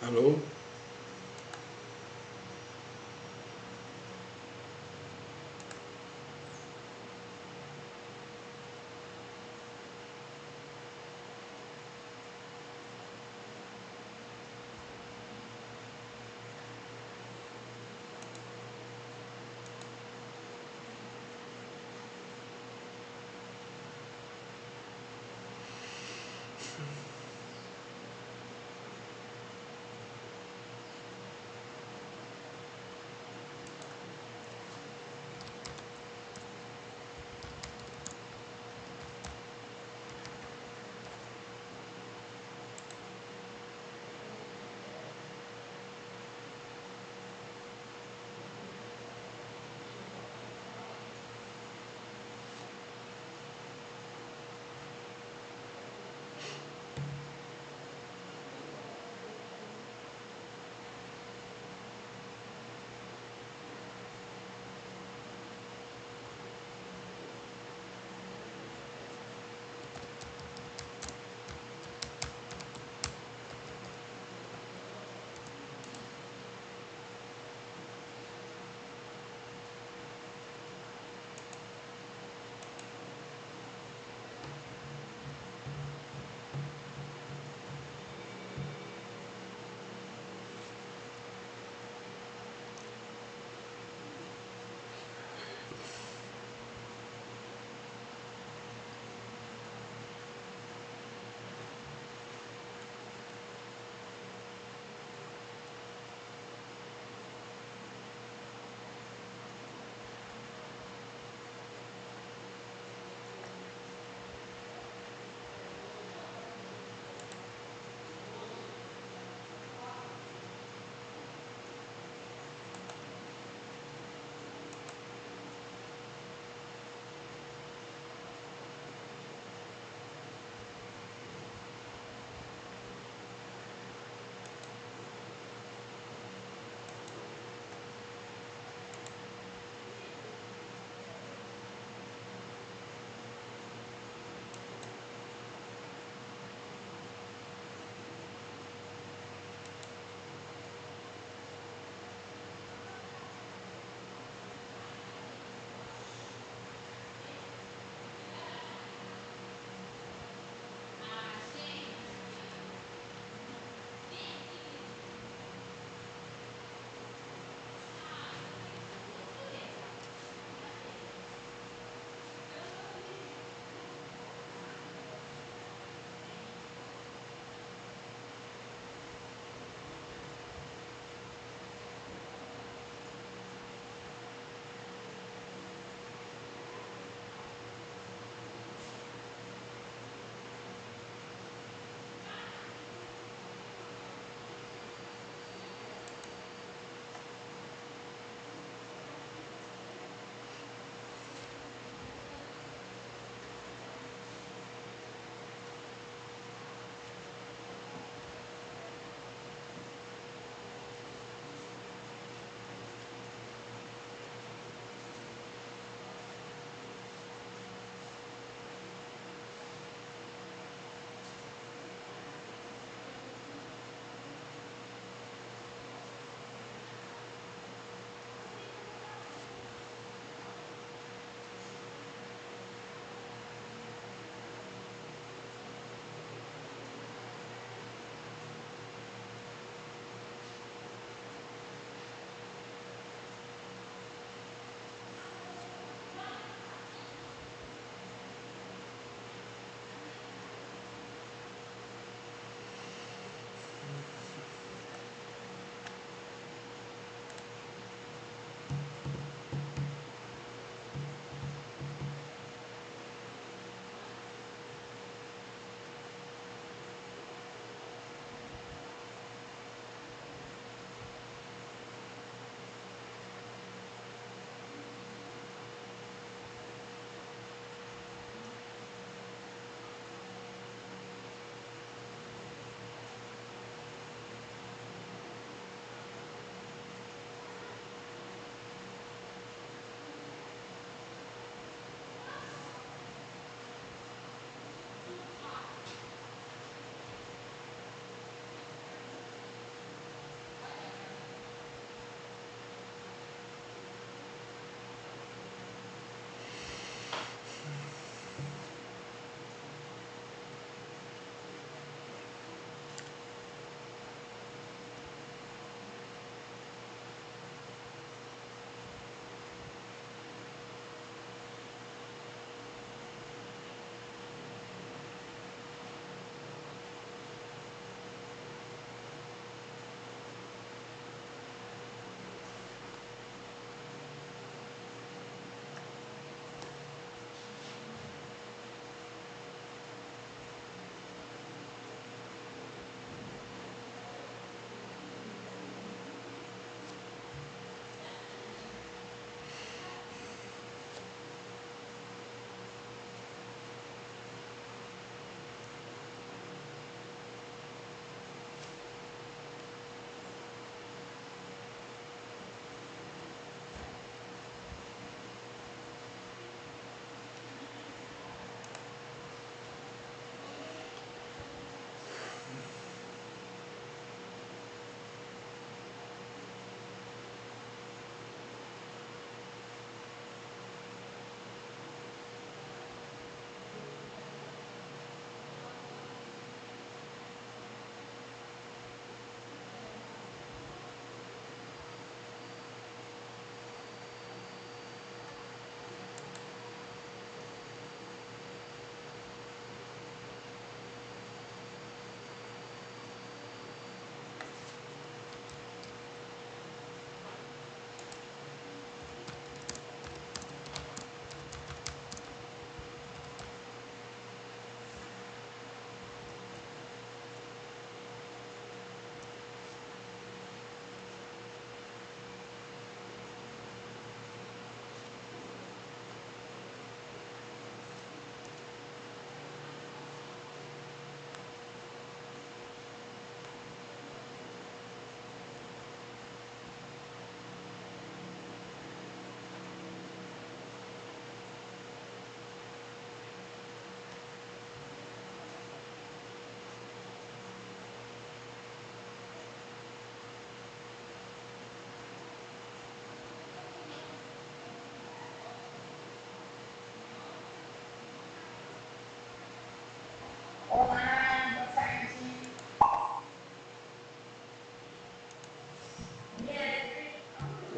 Alô?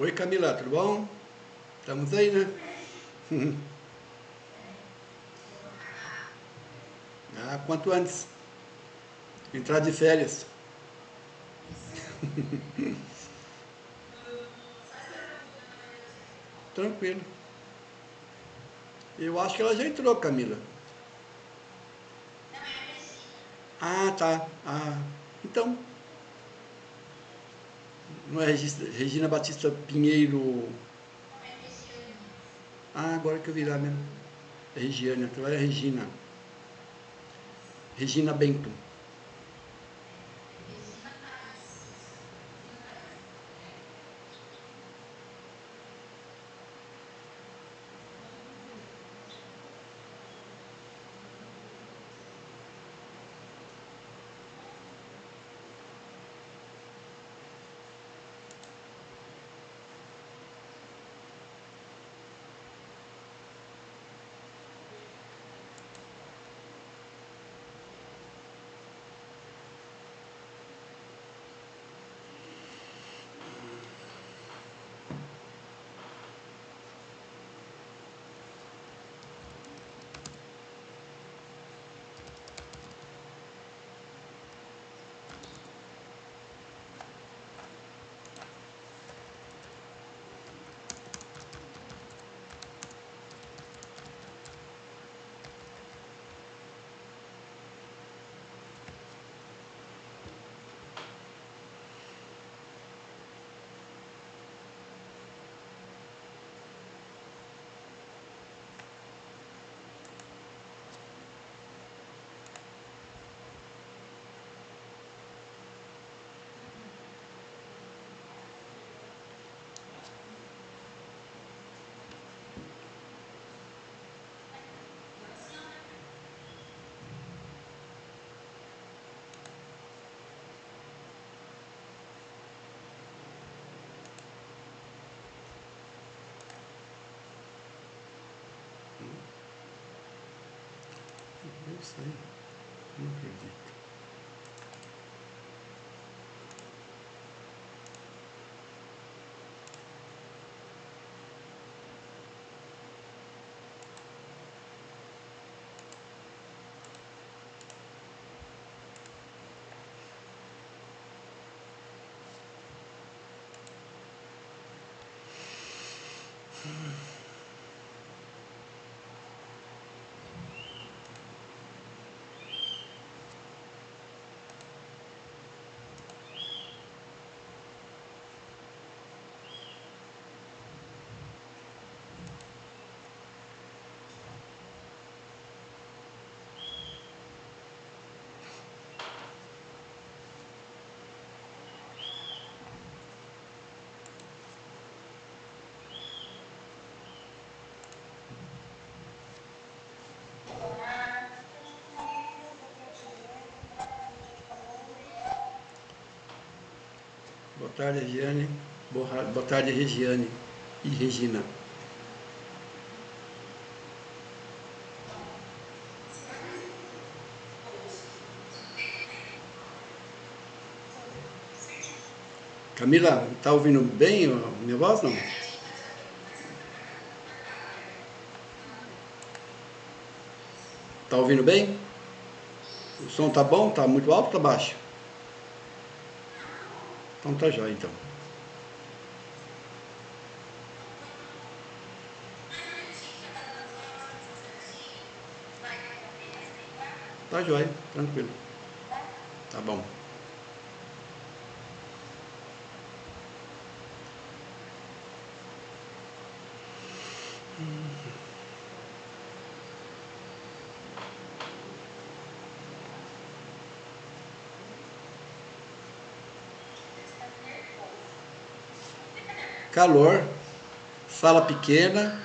Oi Camila, tudo bom? Estamos aí, né? Ah, quanto antes. Entrar de férias. Tranquilo. Eu acho que ela já entrou, Camila. Ah, tá. Ah, então, não é Regina Batista Pinheiro. Ah, agora que eu vi lá mesmo. É Regiane, então é Regina. Regina Bento. Eu sei, não acredito. Boa tarde, Regiane. Boa tarde, Regiane e Regina. Camila, tá ouvindo bem a minha voz, não? Tá ouvindo bem? O som tá bom? Tá muito alto ou tá baixo? Então tá jóia, então. Tá jóia, tranquilo. Tá bom. Calor, sala pequena.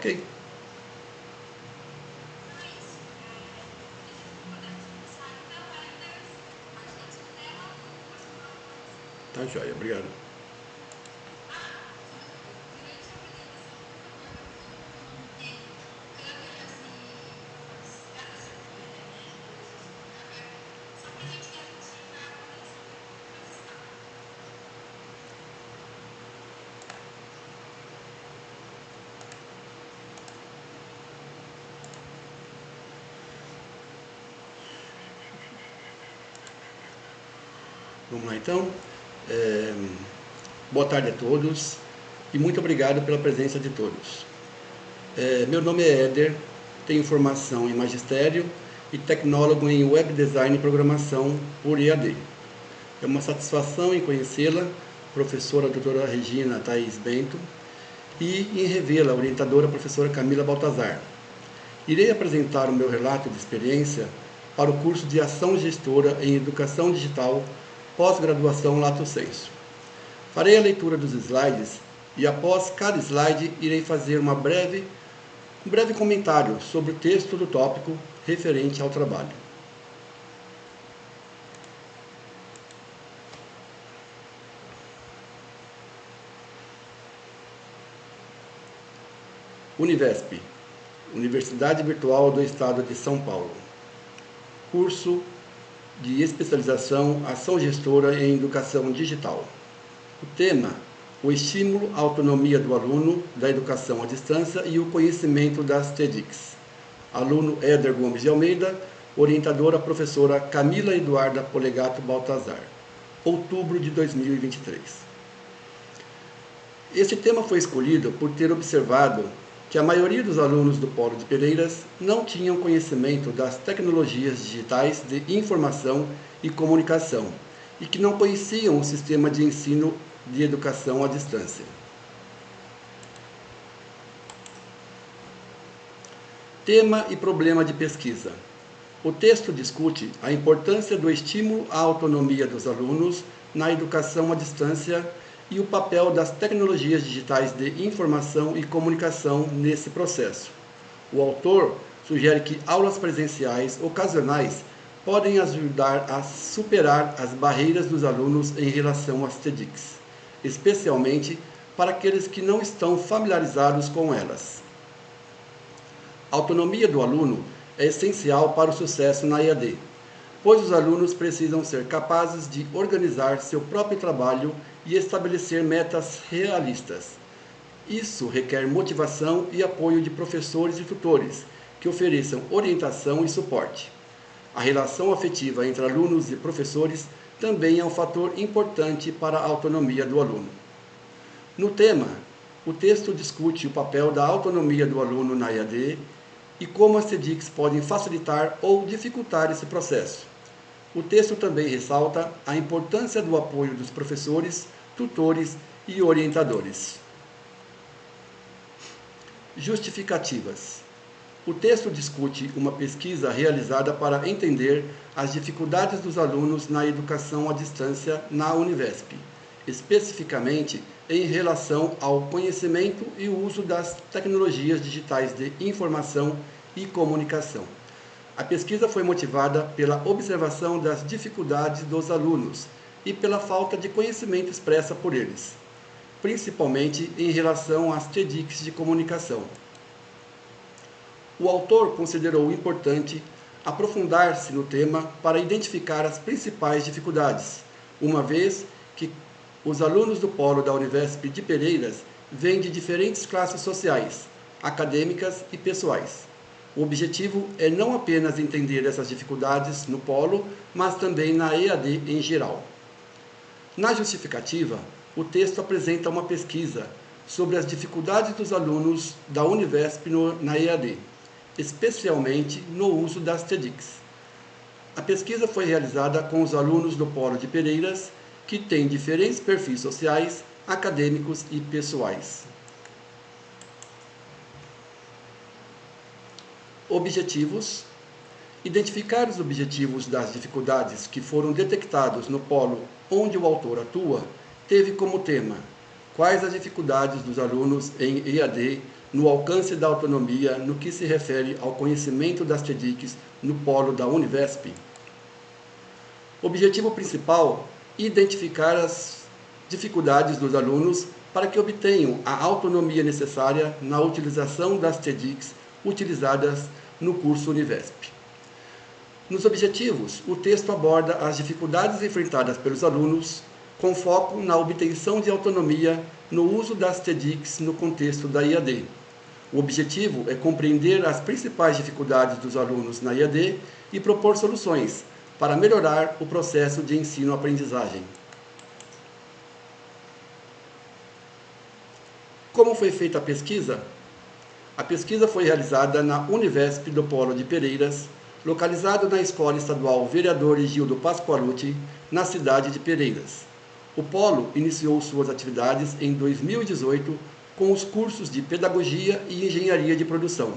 Ok. Tá joia, obrigado. Vamos lá então. Boa tarde a todos e muito obrigado pela presença de todos. Meu nome é Éder, tenho formação em magistério e tecnólogo em web design e programação por EAD. É uma satisfação em conhecê-la, professora doutora Regina Thaís Bento, e em revê-la, orientadora professora Camila Baltazar. Irei apresentar o meu relato de experiência para o curso de Ação Gestora em Educação Digital, pós-graduação Lato Sensu. Farei a leitura dos slides e após cada slide irei fazer um breve comentário sobre o texto do tópico referente ao trabalho. Univesp, Universidade Virtual do Estado de São Paulo. Curso de especialização Ação Gestora em Educação Digital. O tema: o estímulo à autonomia do aluno, da educação à distância e o conhecimento das TEDx. Aluno Éder Gomes de Almeida, orientadora professora Camila Eduarda Polegato Baltazar. Outubro de 2023. Este tema foi escolhido por ter observado que a maioria dos alunos do Polo de Pereiras não tinham conhecimento das tecnologias digitais de informação e comunicação e que não conheciam o sistema de ensino de educação à distância. Tema e problema de pesquisa. O texto discute a importância do estímulo à autonomia dos alunos na educação à distância e o papel das tecnologias digitais de informação e comunicação nesse processo. O autor sugere que aulas presenciais ocasionais podem ajudar a superar as barreiras dos alunos em relação às TEDx, especialmente para aqueles que não estão familiarizados com elas. A autonomia do aluno é essencial para o sucesso na EAD, pois os alunos precisam ser capazes de organizar seu próprio trabalho e estabelecer metas realistas. Isso requer motivação e apoio de professores e tutores, que ofereçam orientação e suporte. A relação afetiva entre alunos e professores também é um fator importante para a autonomia do aluno. No tema, o texto discute o papel da autonomia do aluno na EAD e como as TEDx podem facilitar ou dificultar esse processo. O texto também ressalta a importância do apoio dos professores, tutores e orientadores. Justificativas. O texto discute uma pesquisa realizada para entender as dificuldades dos alunos na educação à distância na Univesp, especificamente em relação ao conhecimento e o uso das tecnologias digitais de informação e comunicação. A pesquisa foi motivada pela observação das dificuldades dos alunos e pela falta de conhecimento expressa por eles, principalmente em relação às TEDx de comunicação. O autor considerou importante aprofundar-se no tema para identificar as principais dificuldades, uma vez que os alunos do Polo da Univesp de Pereiras vêm de diferentes classes sociais, acadêmicas e pessoais. O objetivo é não apenas entender essas dificuldades no Polo, mas também na EAD em geral. Na justificativa, o texto apresenta uma pesquisa sobre as dificuldades dos alunos da Univesp na EAD, especialmente no uso das TEDx. A pesquisa foi realizada com os alunos do Polo de Pereiras, que têm diferentes perfis sociais, acadêmicos e pessoais. Objetivos. Identificar os objetivos das dificuldades que foram detectados no polo onde o autor atua teve como tema: quais as dificuldades dos alunos em EAD no alcance da autonomia no que se refere ao conhecimento das TEDx no polo da Univesp? Objetivo principal: identificar as dificuldades dos alunos para que obtenham a autonomia necessária na utilização das TEDx utilizadas no curso Univesp. Nos objetivos, o texto aborda as dificuldades enfrentadas pelos alunos, com foco na obtenção de autonomia no uso das TEDx no contexto da IAD. O objetivo é compreender as principais dificuldades dos alunos na IAD e propor soluções para melhorar o processo de ensino-aprendizagem. Como foi feita a pesquisa? A pesquisa foi realizada na Univesp do Polo de Pereiras, localizado na Escola Estadual Vereador Egildo Pascoaluti, na cidade de Pereiras. O Polo iniciou suas atividades em 2018 com os cursos de Pedagogia e Engenharia de Produção.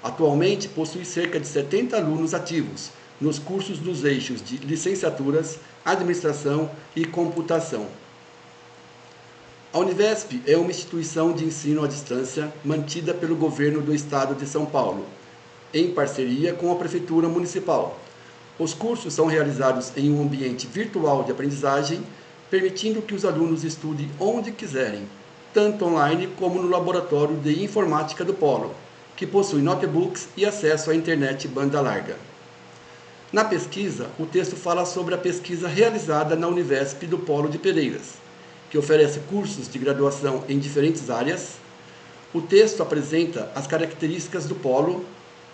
Atualmente possui cerca de 70 alunos ativos nos cursos dos eixos de Licenciaturas, Administração e Computação. A Univesp é uma instituição de ensino à distância mantida pelo Governo do Estado de São Paulo, em parceria com a Prefeitura Municipal. Os cursos são realizados em um ambiente virtual de aprendizagem, permitindo que os alunos estudem onde quiserem, tanto online como no Laboratório de Informática do Polo, que possui notebooks e acesso à internet banda larga. Na pesquisa, o texto fala sobre a pesquisa realizada na Univesp do Polo de Pereiras, que oferece cursos de graduação em diferentes áreas. O texto apresenta as características do polo,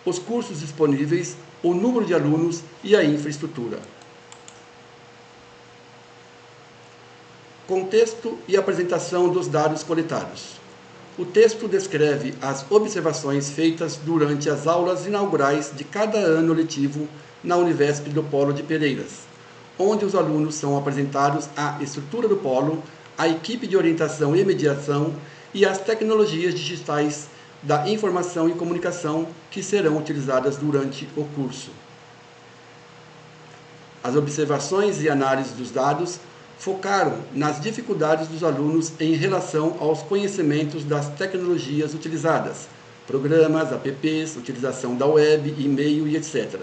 os cursos disponíveis, o número de alunos e a infraestrutura. Contexto e apresentação dos dados coletados. O texto descreve as observações feitas durante as aulas inaugurais de cada ano letivo na Univesp do Polo de Pereiras, onde os alunos são apresentados à estrutura do polo, a equipe de orientação e mediação e as tecnologias digitais da informação e comunicação que serão utilizadas durante o curso. As observações e análises dos dados focaram nas dificuldades dos alunos em relação aos conhecimentos das tecnologias utilizadas, programas, apps, utilização da web, e-mail e etc.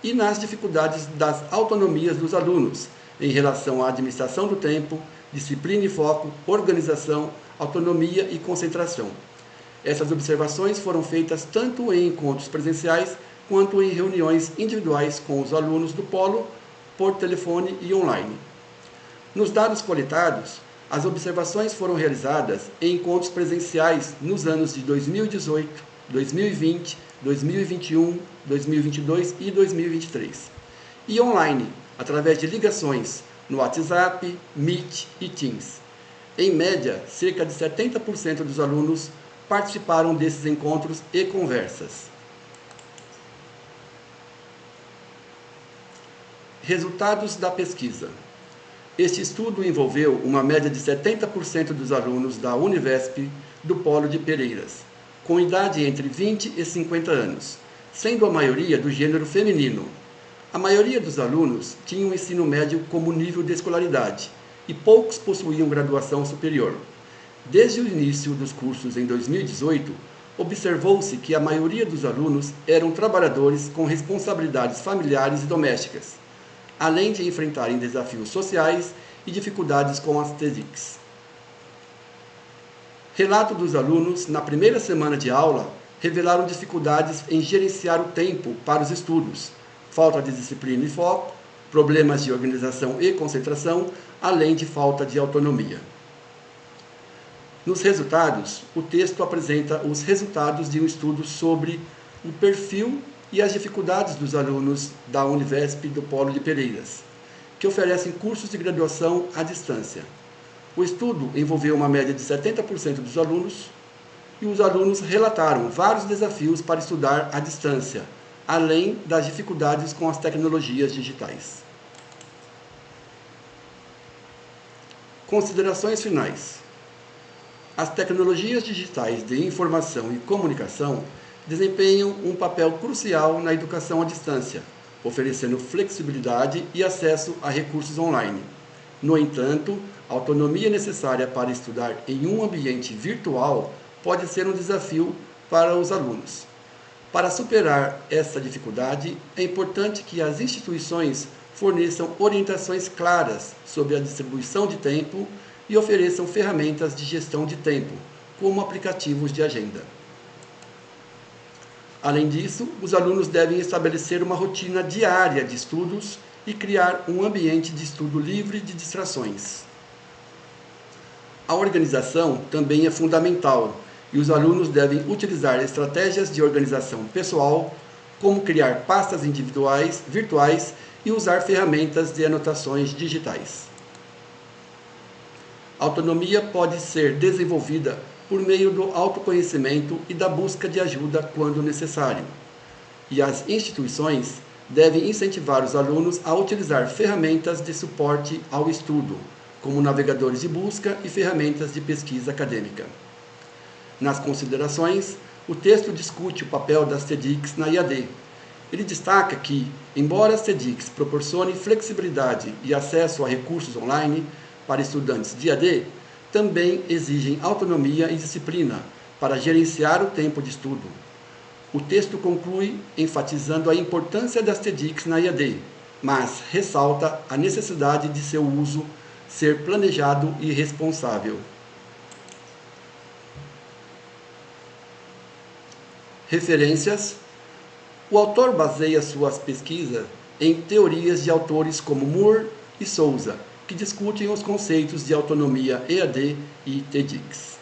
E nas dificuldades das autonomias dos alunos em relação à administração do tempo, disciplina e foco, organização, autonomia e concentração. Essas observações foram feitas tanto em encontros presenciais quanto em reuniões individuais com os alunos do polo, por telefone e online. Nos dados coletados, as observações foram realizadas em encontros presenciais nos anos de 2018, 2020, 2021, 2022 e 2023, e online, através de ligações no WhatsApp, Meet e Teams. Em média, cerca de 70% dos alunos participaram desses encontros e conversas. Resultados da pesquisa. Este estudo envolveu uma média de 70% dos alunos da Univesp do Polo de Pereiras, com idade entre 20 e 50 anos, sendo a maioria do gênero feminino. A maioria dos alunos tinha um ensino médio como nível de escolaridade e poucos possuíam graduação superior. Desde o início dos cursos em 2018, observou-se que a maioria dos alunos eram trabalhadores com responsabilidades familiares e domésticas, além de enfrentarem desafios sociais e dificuldades com as TEDx. Relato dos alunos na primeira semana de aula revelaram dificuldades em gerenciar o tempo para os estudos, falta de disciplina e foco, problemas de organização e concentração, além de falta de autonomia. Nos resultados, o texto apresenta os resultados de um estudo sobre o perfil e as dificuldades dos alunos da Univesp do Polo de Pereiras, que oferecem cursos de graduação à distância. O estudo envolveu uma média de 70% dos alunos, e os alunos relataram vários desafios para estudar à distância, além das dificuldades com as tecnologias digitais. Considerações finais. As tecnologias digitais de informação e comunicação desempenham um papel crucial na educação à distância, oferecendo flexibilidade e acesso a recursos online. No entanto, a autonomia necessária para estudar em um ambiente virtual pode ser um desafio para os alunos. Para superar essa dificuldade, é importante que as instituições forneçam orientações claras sobre a distribuição de tempo e ofereçam ferramentas de gestão de tempo, como aplicativos de agenda. Além disso, os alunos devem estabelecer uma rotina diária de estudos e criar um ambiente de estudo livre de distrações. A organização também é fundamental e os alunos devem utilizar estratégias de organização pessoal, como criar pastas individuais, virtuais e usar ferramentas de anotações digitais. A autonomia pode ser desenvolvida por meio do autoconhecimento e da busca de ajuda quando necessário. E as instituições devem incentivar os alunos a utilizar ferramentas de suporte ao estudo, como navegadores de busca e ferramentas de pesquisa acadêmica. Nas considerações, o texto discute o papel das TEDx na IAD. Ele destaca que, embora as TEDx proporcionem flexibilidade e acesso a recursos online para estudantes de IAD, também exigem autonomia e disciplina para gerenciar o tempo de estudo. O texto conclui enfatizando a importância das TEDx na IAD, mas ressalta a necessidade de seu uso ser planejado e responsável. Referências. O autor baseia suas pesquisas em teorias de autores como Moore e Souza, que discutem os conceitos de autonomia EAD e TEDx.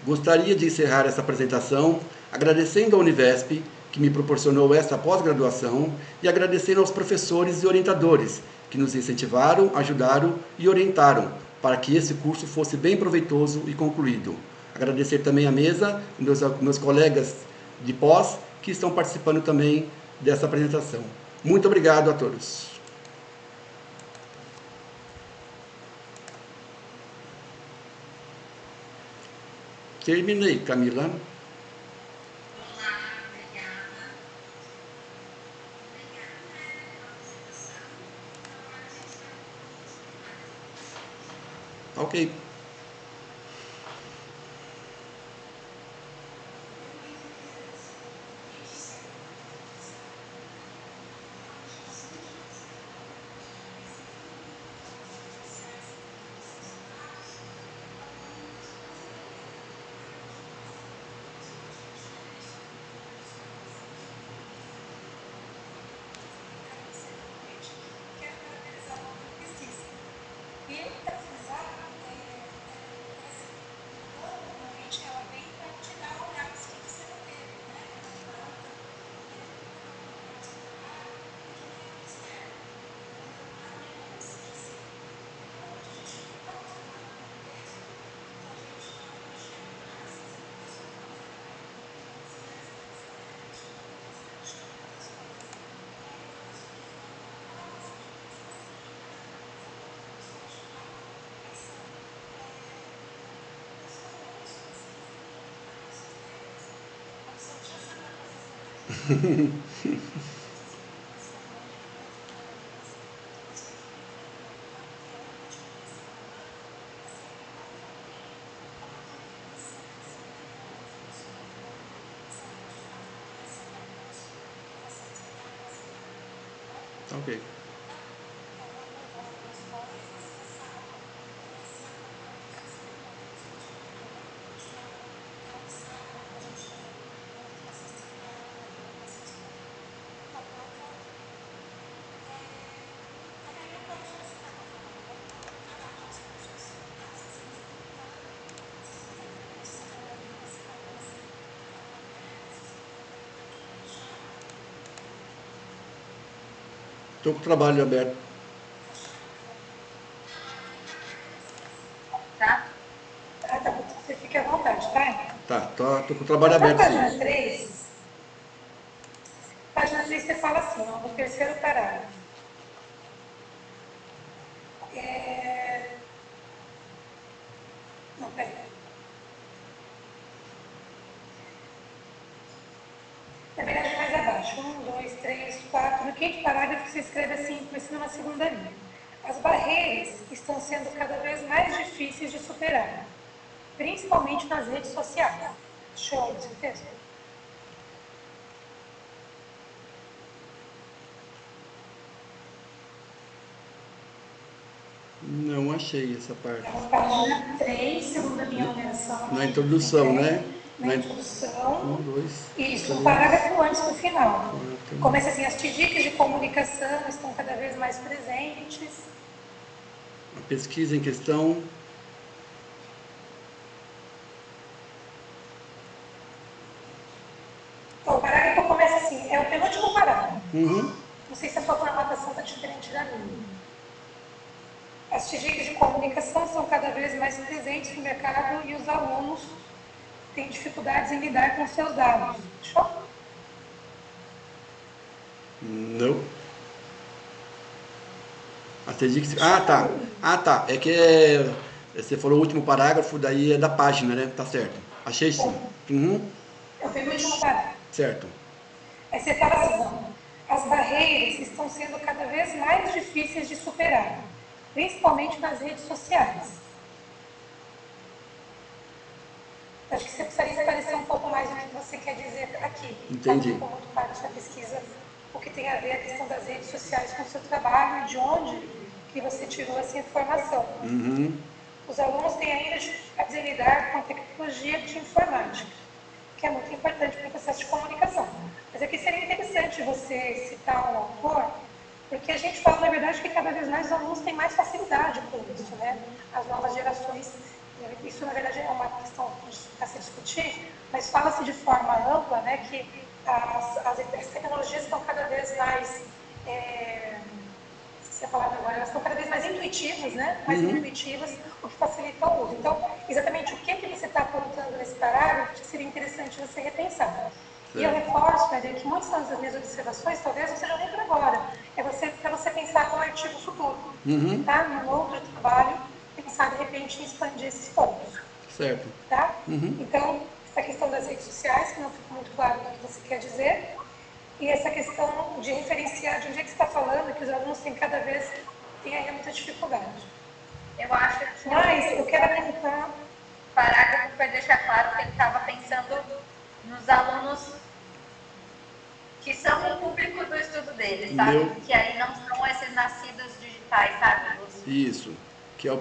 Gostaria de encerrar essa apresentação agradecendo à Univesp, que me proporcionou esta pós-graduação, e agradecendo aos professores e orientadores, que nos incentivaram, ajudaram e orientaram para que esse curso fosse bem proveitoso e concluído. Agradecer também à mesa, meus colegas de pós, que estão participando também dessa apresentação. Muito obrigado a todos. Terminei, Camila. Ok. Ok. Estou com o trabalho aberto. Tá? Ah, tá. Você fica à vontade, tá? Tá, tô com o trabalho Na aberto, sim. página 3 você fala assim, ó, no terceiro parágrafo. Não, pera. Na verdade, mais abaixo. 1, 2, 3, 4. No quinto parágrafo, você escreve assim, começando na segunda linha. As barreiras estão sendo cada vez mais difíceis de superar, principalmente nas redes sociais. Show esse texto? Não achei essa parte. Página 3, segunda linha numeração. Na introdução, né? Na introdução. 1, 2, Isso, o 3, parágrafo antes do final. 4. Começa assim, as dicas de comunicação estão cada vez mais presentes. A pesquisa em questão. Então, o parágrafo começa assim, é o penúltimo parágrafo. Uhum. Não sei se a sua formatação está diferente da minha. As dicas de comunicação são cada vez mais presentes no mercado e os alunos têm dificuldades em lidar com seus dados. Show? Não. Tá. Tá. É que você falou o último parágrafo, daí é da página, né? Tá certo. Achei sim. Uhum. É o penúltimo parágrafo. Certo. Aí você fala assim, não, as barreiras estão sendo cada vez mais difíceis de superar, principalmente nas redes sociais. Acho que você precisaria esclarecer um pouco mais o que você quer dizer aqui. Entendi. Ficou muito claro na pesquisa o que tem a ver a questão das redes sociais com o seu trabalho e de onde que você tirou essa informação. Uhum. Os alunos têm ainda dificuldades em lidar com a tecnologia de informática, que é muito importante para o processo de comunicação. Mas aqui seria interessante você citar um autor, porque a gente fala, na verdade, que cada vez mais os alunos têm mais facilidade com isso, né? As novas gerações, isso, na verdade, é uma questão a se discutir, mas fala-se de forma ampla, né, que as tecnologias estão cada vez mais... se a palavra agora, elas estão cada vez mais intuitivas, né? Mais intuitivas, o que facilita o uso. Então, exatamente o que você está apontando nesse parágrafo que seria interessante você repensar. Certo. E eu reforço, Éder, que muitas das minhas observações talvez não sejam nem para agora. É para você pensar no artigo futuro, tá? Num outro trabalho, pensar de repente em expandir esses pontos. Certo. Tá? Então, essa questão das redes sociais, que não ficou muito claro o que você quer dizer, e essa questão de referenciar de onde é que você está falando, que os alunos têm cada vez têm ainda muita dificuldade. Eu acho que Mas eu quero apontar o parágrafo para deixar claro que ele estava pensando nos alunos que são o público do estudo dele, sabe? Que aí não são esses nascidos digitais, sabe? Isso. Que é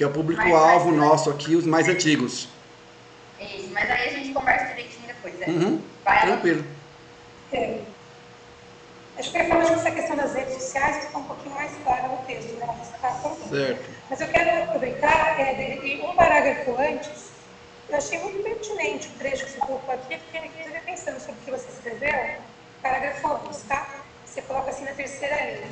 o público-alvo nosso aqui, os mais antigos. Isso, mas aí a gente conversa direitinho depois, né? Tranquilo. Acho que eu ia falar essa questão das redes sociais, que está um pouquinho mais clara no texto, né? Certo. Mas eu quero aproveitar, e um parágrafo antes, eu achei muito pertinente o trecho que você colocou aqui, eu fiquei inclusive pensando sobre o que você escreveu, parágrafo antes, tá? Você coloca assim na terceira linha.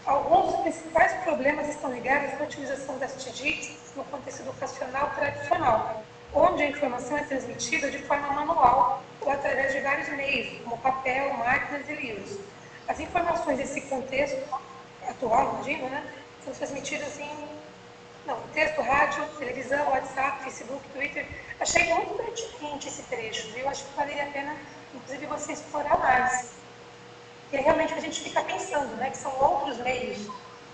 Alguns dos principais problemas estão ligados à utilização das TICs no contexto educacional tradicional, onde a informação é transmitida de forma manual ou através de vários meios, como papel, máquinas e livros. As informações desse contexto atual, imagino, né, são transmitidas em texto, rádio, televisão, WhatsApp, Facebook, Twitter. Achei muito pertinente esse trecho, viu? Acho que valeria a pena, inclusive, você explorar mais. E é realmente o que a gente fica pensando, né, que são outros meios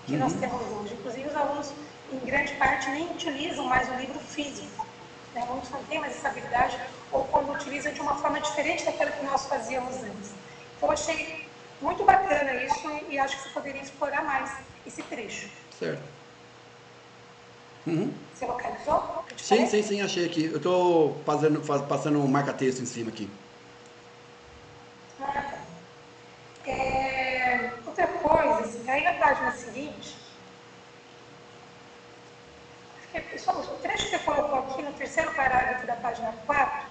que nós temos hoje. Inclusive, os alunos, em grande parte, nem utilizam mais o livro físico. Né? Muitos não têm mais essa habilidade, ou quando utilizam de uma forma diferente daquela que nós fazíamos antes. Então, achei muito bacana isso e acho que você poderia explorar mais esse trecho. Certo. Você localizou? Sim, achei aqui. Eu estou passando um marca-texto em cima aqui. Outra coisa, assim, aí na página seguinte, o trecho que você colocou aqui no terceiro parágrafo da página 4,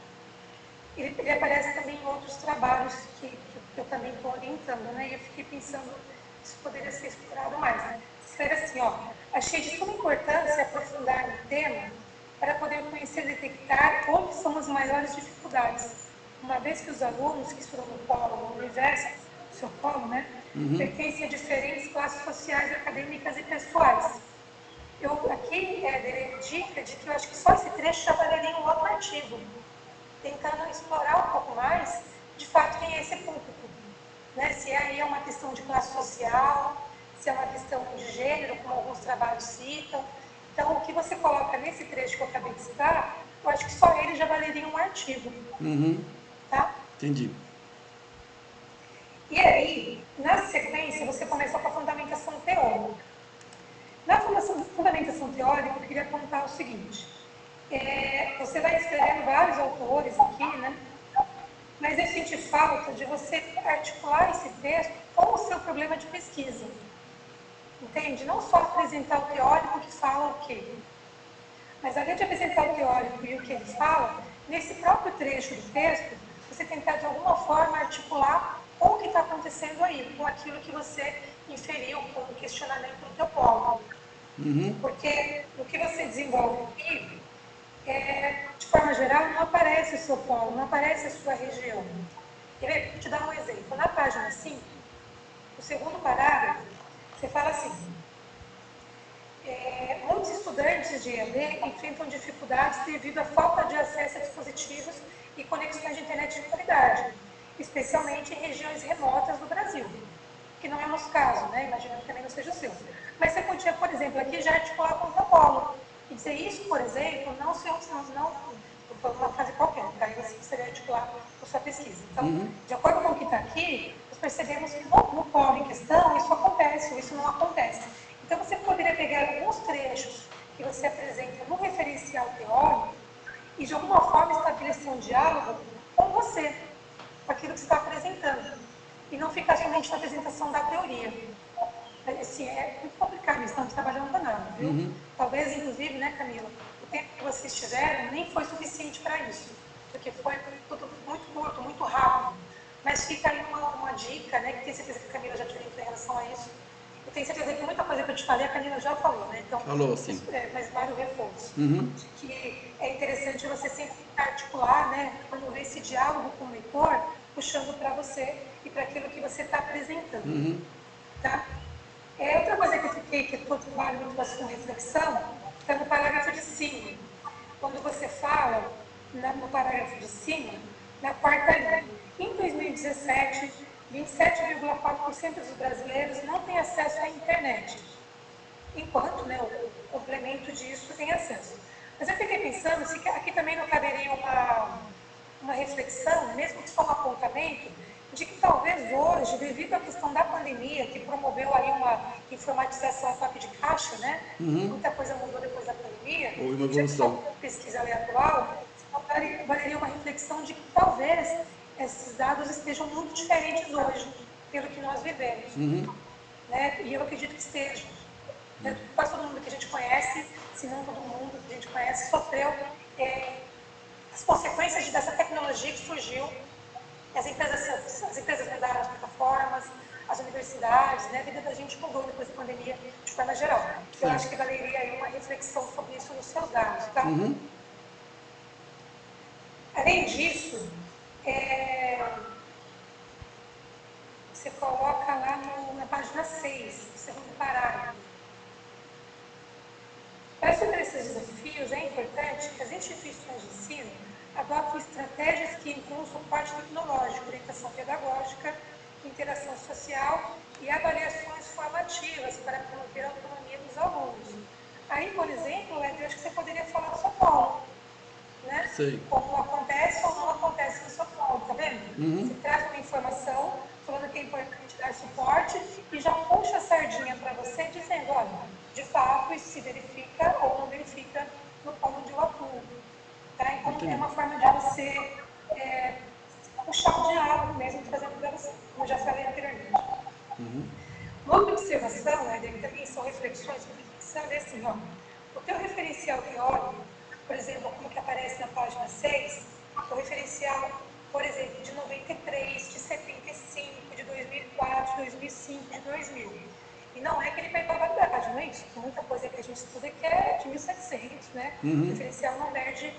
ele aparece também em outros trabalhos que eu também estou orientando, né? E eu fiquei pensando que isso poderia ser explorado mais. Né? Escreve assim, ó, achei de suma importância aprofundar no tema para poder conhecer e detectar onde são as maiores dificuldades, uma vez que os alunos que estudam no polo, no universo, no seu polo, né, pertencem a diferentes classes sociais, acadêmicas e pessoais. Eu aqui darei dica de que eu acho que só esse trecho já valeria um outro artigo, tentando explorar um pouco mais de fato, quem é esse público. Né? Se aí é uma questão de classe social, se é uma questão de gênero, como alguns trabalhos citam. Então, o que você coloca nesse trecho que eu acabei de citar, eu acho que só ele já valeria um artigo. Tá? Entendi. E aí, na sequência, você começou com a fundamentação teórica. Na fundamentação teórica, eu queria apontar o seguinte. Você vai escrevendo vários autores aqui, né? Mas eu senti falta de você articular esse texto com o seu problema de pesquisa. Entende? Não só apresentar o teórico que fala o quê, mas além de apresentar o teórico e o que ele fala, nesse próprio trecho do texto, você tentar de alguma forma articular com o que está acontecendo aí, com aquilo que você inferiu como questionamento antropólogo. Porque o que você desenvolve aqui, de forma geral, não aparece o seu polo, não aparece a sua região. Vou te dar um exemplo. Na página 5, o segundo parágrafo, você fala assim: muitos estudantes de EAD enfrentam dificuldades devido à falta de acesso a dispositivos e conexões de internet de qualidade, especialmente em regiões remotas do Brasil, que não é o nosso caso, né? Imagino que também não seja o seu. Mas você podia, por exemplo, aqui já articular com o antropólogo e dizer isso, por exemplo, não foi uma frase qualquer, tá? Aí você precisaria articular com sua pesquisa. Então, de acordo com o que está aqui, nós percebemos que no polo em questão isso acontece ou isso não acontece. Então, você poderia pegar alguns trechos que você apresenta no referencial teórico e, de alguma forma, estabelecer um diálogo com você, com aquilo que você está apresentando, e não ficar somente na apresentação da teoria. Assim, é muito complicado, estamos trabalhando para nada, viu? Talvez, inclusive, né, Camila, o tempo que vocês tiveram nem foi suficiente para isso, porque foi tudo muito curto, muito rápido. Mas fica aí uma dica, né, que tenho certeza que a Camila já te orientou em relação a isso. Eu tenho certeza que muita coisa que eu te falei, a Camila já falou, né? Então, falou, sim. Mas vários reforços. Que é interessante você sempre articular, né, promover esse diálogo com o leitor, puxando para você e para aquilo que você está apresentando. Tá? Outra coisa que eu trabalho muito com reflexão está no parágrafo de cima. Quando você fala, no parágrafo de cima, na quarta linha, em 2017, 27,4% dos brasileiros não têm acesso à internet, enquanto, né, o complemento disso tem acesso. Mas eu fiquei pensando se aqui também não caberia uma reflexão, mesmo que só um apontamento, de que talvez hoje, devido à questão da pandemia, que promoveu aí uma informatização a toque de caixa, né? Muita coisa mudou depois da pandemia. Houve uma evolução. Já que pesquisa atual, valeria uma reflexão de que talvez esses dados estejam muito diferentes hoje, pelo que nós vivemos. Né? E eu acredito que estejam. Quase todo mundo que a gente conhece, se não todo mundo que a gente conhece, sofreu as consequências dessa tecnologia que surgiu. As empresas mudaram as plataformas, as universidades, né? A vida da gente mudou depois da pandemia de forma geral. Eu acho que valeria aí uma reflexão sobre isso nos seus dados, tá? Além disso, você coloca lá na página 6, no segundo parágrafo. Para superar esses desafios, é importante que as instituições de ensino adotem estratégias que incluam suporte tecnológico, orientação pedagógica, interação social e avaliações formativas para promover a autonomia dos alunos. Aí, por exemplo, eu acho que você poderia falar do São Paulo, né? Como acontece ou não acontece no São Paulo, tá vendo? Você traz uma informação falando que é importante dar suporte e já puxa a sardinha para você dizendo, olha, de fato isso se verifica ou não verifica no polo onde eu atuo. Tá? Então, é uma forma de você puxar o diálogo mesmo, trazendo para você, como eu já falei anteriormente. Uma outra observação, que também são reflexões sobre reflexão, é assim, ó, o teu referencial teórico, por exemplo, como que aparece na página 6, o referencial, por exemplo, de 93, de 75, de 2004, de 2005, de 2000. E não é que ele perdeu a validade, não é isso? Tem muita coisa que a gente estuda que é de 1700, né? O referencial não perde,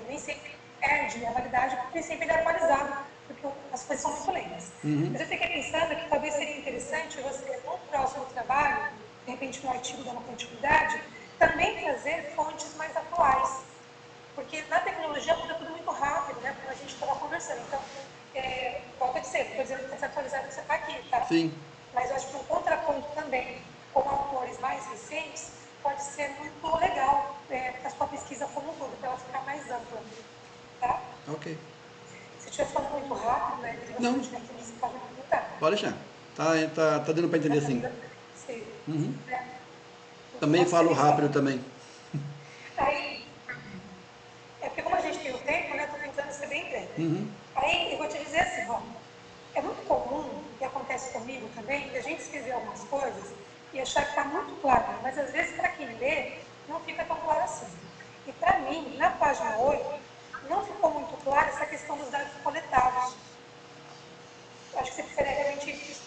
nem sempre perde a validade, porque nem sempre ele é atualizado, porque as coisas são muito lentas. Mas eu fiquei pensando que talvez seria interessante você, no próximo trabalho, de repente no artigo dando continuidade, também trazer fontes mais atuais. Porque na tecnologia muda tudo muito rápido, né? Como a gente estava conversando. Então, Sim. Mas eu acho que um contraponto também, com autores mais recentes, pode ser muito legal para a sua pesquisa como um todo, para ela ficar mais ampla. Tá? Ok. Se estiver falando muito rápido, né? Não. Você pode me perguntar. Pode deixar. Tá dando para entender sim. Sim. Uhum. Também falo rápido também. Aí, porque como a gente tem o tempo, né? Estou tentando ser bem breve. Uhum. Aí eu vou te dizer assim, ó, é muito comum, e acontece comigo também, de a gente escrever algumas coisas e achar que está muito claro, mas às vezes para quem lê, não fica tão claro assim. E para mim, na página 8, não ficou muito clara essa questão dos dados coletados. Eu acho que você precisaria realmente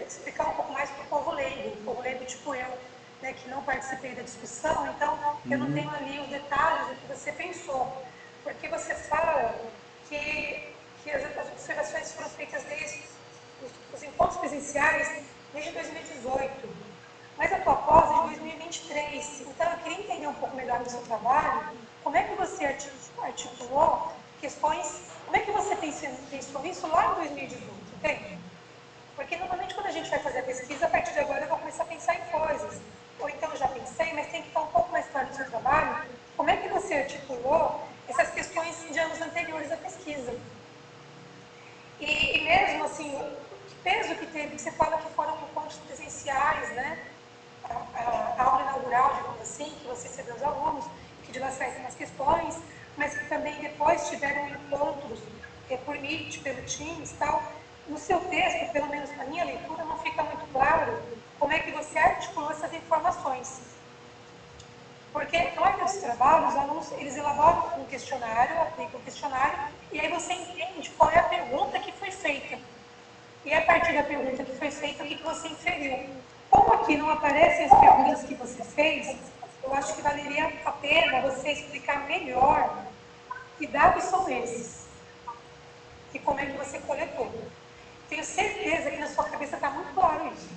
explicar um pouco mais para o povo leigo tipo eu, né, que não participei da discussão, então eu não tenho ali os detalhes do que você pensou. Porque você fala que as observações foram feitas desde os encontros presenciais desde 2018, mas a tua pós é de 2023. Então eu queria entender um pouco melhor do seu trabalho, como é que você articulou questões, como é que você pensou nisso lá em 2018, entende? Porque normalmente quando a gente vai fazer a pesquisa, a partir de agora eu vou começar a pensar em coisas. Ou então eu já pensei, mas tem que estar um pouco mais claro no seu trabalho, como é que você articulou essas questões de anos anteriores à pesquisa. E mesmo assim, que peso que teve, que você fala que foram encontros presenciais, né? A aula inaugural, digamos assim, que você recebeu aos alunos, que de lá saíram umas questões, mas que também depois tiveram encontros por Meet, pelo Teams e tal. No seu texto, pelo menos na minha leitura, não fica muito claro como é que você articulou essas informações. Porque na maioria dos trabalhos, os alunos eles elaboram um questionário, aplicam o questionário, e aí você entende qual é a pergunta que foi feita. E a partir da pergunta que foi feita, o que você inferiu. Como aqui não aparecem as perguntas que você fez, eu acho que valeria a pena você explicar melhor que dados são esses e como é que você coletou. Tenho certeza que na sua cabeça está muito claro isso.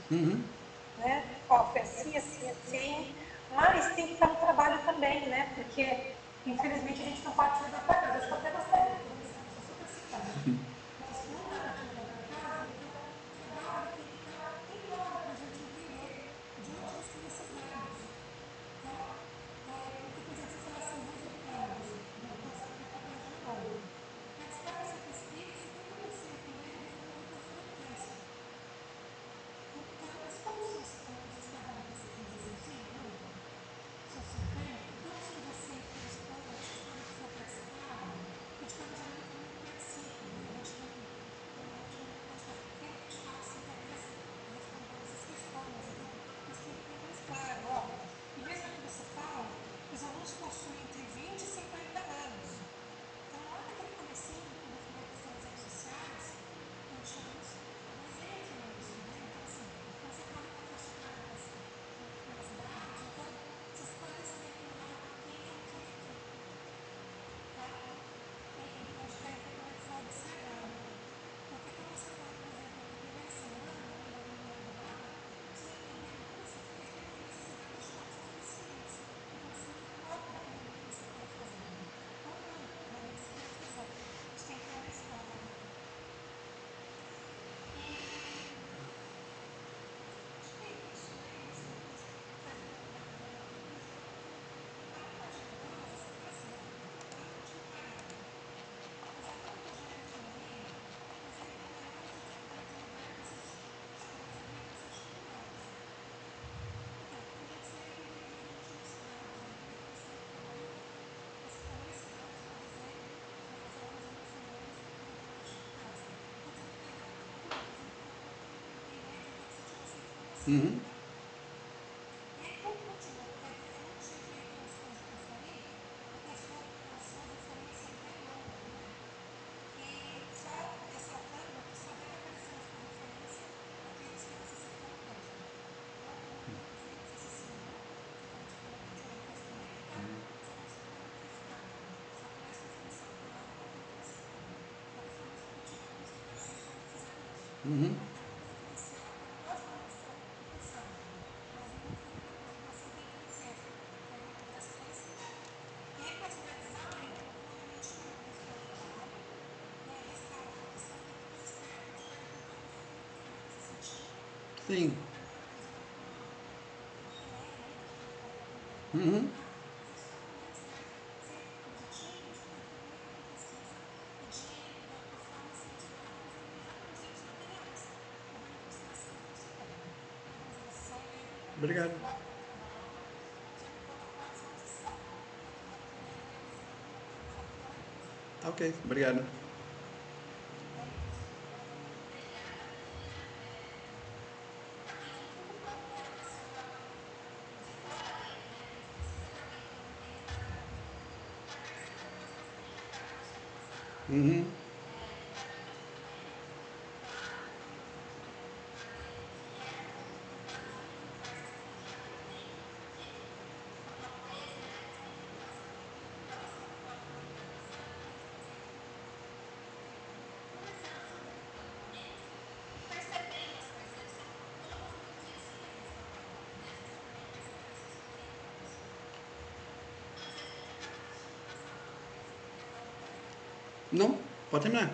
Né? Ó, foi assim, assim, assim, mas tem que estar no trabalho também, né? Porque, infelizmente, a gente não pode levar para casa. Acho que eu até gostaria, porque eu sou super simpática. Mas não dá para levar para casa, então o trabalho tem que estar bem claro para a gente entender de onde eles têm esses dados. Tá? Porque, por exemplo, você fala assim, resultados. Vou passar aqui para a página 9. Participar dessa pesquisa, 70% deles resolveram fazer o teste. Então, mas como são os que estavam na pesquisa? São 100, não? São 50? Então, são você que responde, que foram que só participaram, porque de forma geral todo mundo participa, né? Eu acho que normalmente participa. Quem de fato se interessa em responder essas questões, então, isso tem que ter mais claro, ó. E mesmo que você fala, os alunos possuem entre 20 e 50 anos. Então, lá naquele comecinho, quando eu falei a questão das redes sociais, eu tinha um exemplo nisso, né? Então, assim, quando você fala em faixa etária nas idades, então, você esclarecimento lá, quem é o quê? Tá? Eu acho que é importante só observar. Porque quando você fala, por exemplo, na primeira semana, ainda no inaugural, precisa entender como você fez para ter necessidade de dados suficientes. Então, você não foca naquilo que você quer fazer. Ou não, vai ver que você quer fazer. Isso tem que ter mais claro. E acho que é isso, né? Isso depois fazendo uma conclusão. A página 12, essa próxima, ela é a última parágrafo. Os alunos já definiram, por exemplo, maiores dificuldades em lidar com essas dificuldades. Então, poderia ser evidentemente os dados, né? Como é que você atribuiu esses dados, por exemplo, aos alunos emocionais durante as dificuldades. Estou dizendo que ainda é pouco, mas eu estou em média até que você tirou essa informação, tá? E aí, como continua? Quer dizer, eu não tive condições de conferir, porque as suas referências são bem longas, né? E só ressaltando que só deve aparecer na sua referência aqueles que você citou no texto. Então, por exemplo, você citou você pode falar que tirou o texto também, tá? Você não citou no texto nada. Só aparece a informação clara daquilo que você citou. De qualquer forma, isso pode tirar custo para vocês quando fizerem isso. Vai ter uma referencial para pós-graduação do cursado. Mas não fica para pós-graduação tem que dizer, que é dentro das referências. E aí, para finalizar, eu vou realmente mostrar o trabalho, né, ressalto a questão da pesquisa externa, de forma que o aluno fica nesse sentido, Sim. Uhum. Obrigado. Ok, obrigado. Uhum. Não, pode terminar.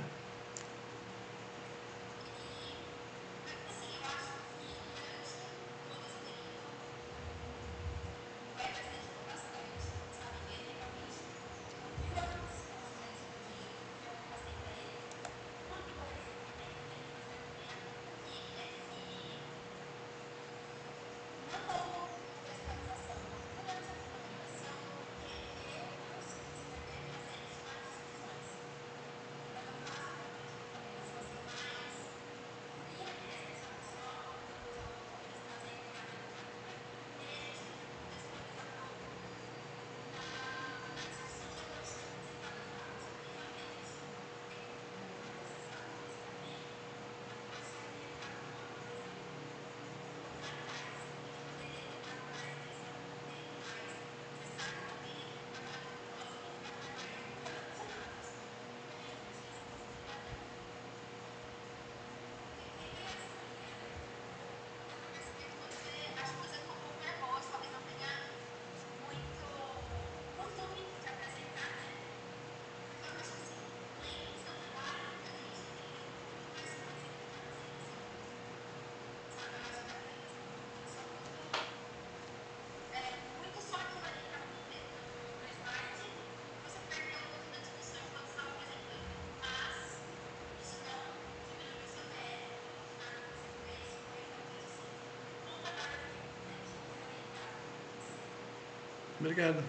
Obrigado.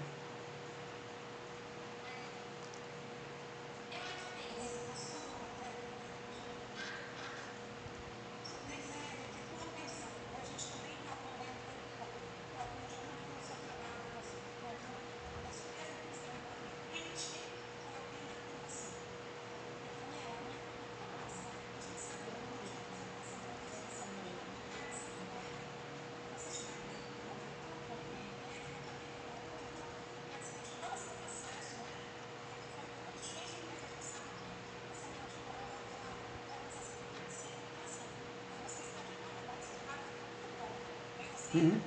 Uhum.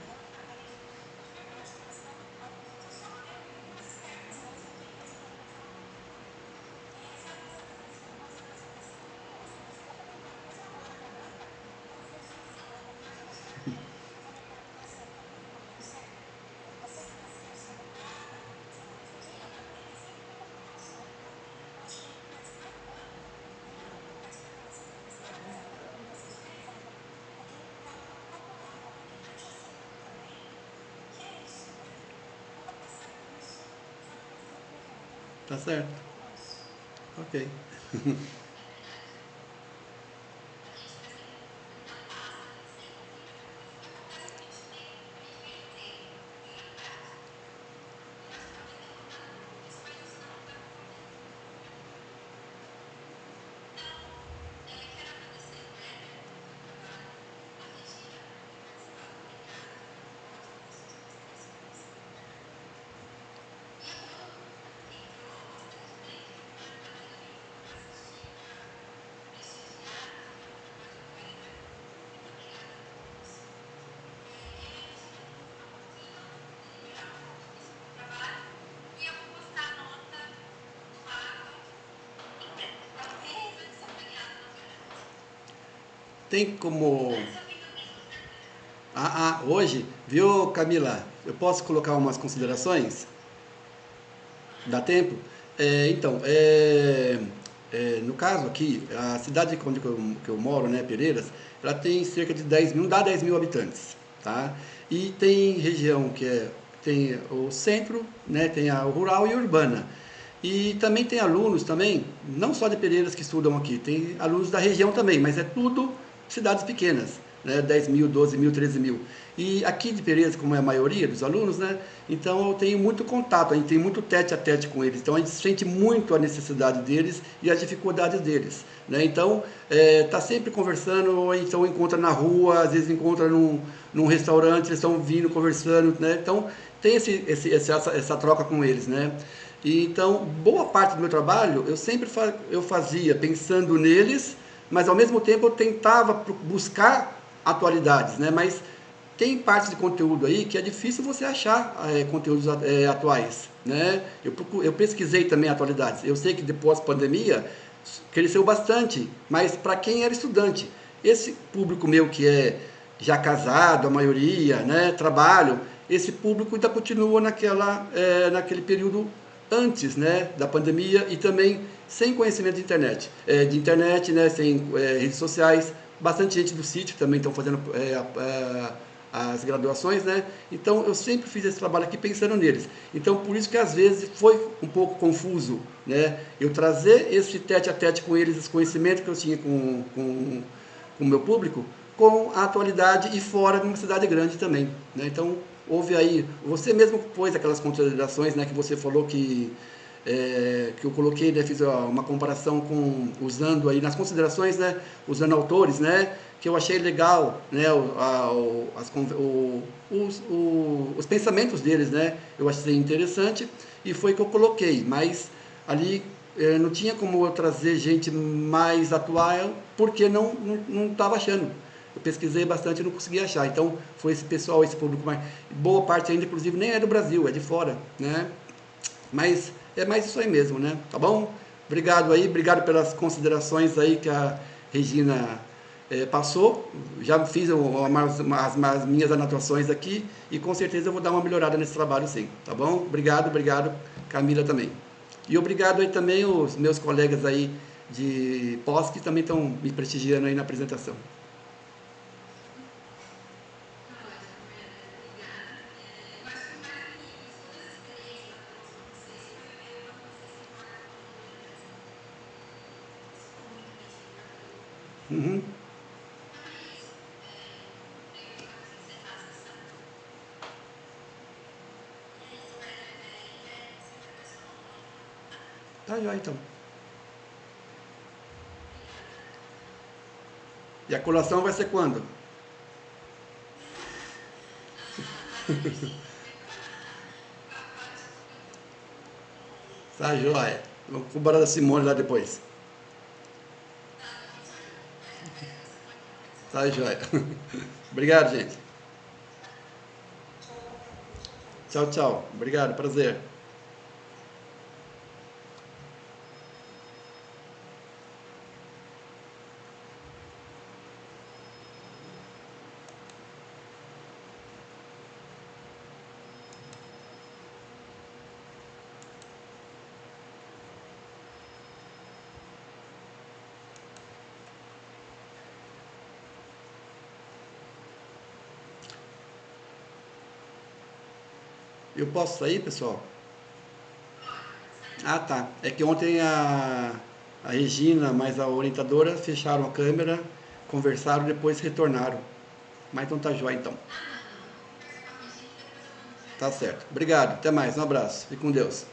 Tá certo. Ok. Tem como Hoje, viu, Camila? Eu posso colocar umas considerações? Dá tempo? Então, no caso aqui, a cidade onde que eu moro, né, Pereiras, ela tem cerca de 10 mil, não dá 10 mil habitantes, tá? E tem região tem o centro, né, tem a rural e a urbana. E também tem alunos também, não só de Pereiras que estudam aqui, tem alunos da região também, mas é tudo cidades pequenas, né, 10 mil, 12 mil, 13 mil. E aqui de Pereiras, como é a maioria dos alunos, né, então eu tenho muito contato, a gente tem muito tete a tete com eles, então a gente sente muito a necessidade deles e as dificuldades deles. Né? Então, tá sempre conversando, ou então encontra na rua, às vezes encontra num restaurante, eles estão vindo conversando, né? Então tem essa troca com eles, né? E, então, boa parte do meu trabalho eu sempre eu fazia pensando neles, mas ao mesmo tempo eu tentava buscar atualidades, né? Mas tem parte de conteúdo aí que é difícil você achar conteúdos atuais, né? Eu pesquisei também atualidades. Eu sei que depois da pandemia cresceu bastante, mas para quem era estudante, esse público meu que é já casado, a maioria, né, trabalho, esse público ainda continua naquele período antes, né, da pandemia e também sem conhecimento de internet, né, sem redes sociais. Bastante gente do sítio também estão fazendo as graduações, né? Então eu sempre fiz esse trabalho aqui pensando neles. Então por isso que às vezes foi um pouco confuso, né? Eu trazer esse tete a tete com eles, esse conhecimento que eu tinha com o meu público, com a atualidade e fora de uma cidade grande também, né? Então houve aí, você mesmo pôs aquelas considerações, né? Que você falou que eu coloquei, né, fiz uma comparação usando aí nas considerações, né, usando autores, né, que eu achei legal, né, os pensamentos deles, né, eu achei interessante e foi que eu coloquei, mas ali não tinha como eu trazer gente mais atual porque não estava achando. Eu pesquisei bastante e não consegui achar. Então foi esse pessoal, esse público mais. Boa parte ainda, inclusive, nem é do Brasil, é de fora, né? Mas é mais isso aí mesmo, né? Tá bom? Obrigado aí, obrigado pelas considerações aí que a Regina passou. Já fiz as minhas anotações aqui e com certeza eu vou dar uma melhorada nesse trabalho sim, tá bom? Obrigado, Camila também. E obrigado aí também os meus colegas aí de pós que também estão me prestigiando aí na apresentação. Uhum. Tá já então. E a colação vai ser quando? Tá joia. Vamos pro Barra da Simone lá depois. Tá joia. Obrigado, gente. Tchau, tchau. Obrigado, prazer. Eu posso sair, pessoal? Ah, tá. É que ontem a Regina, mais a orientadora, fecharam a câmera, conversaram, depois retornaram. Mas então tá jóia, então. Tá certo. Obrigado. Até mais. Um abraço. Fique com Deus.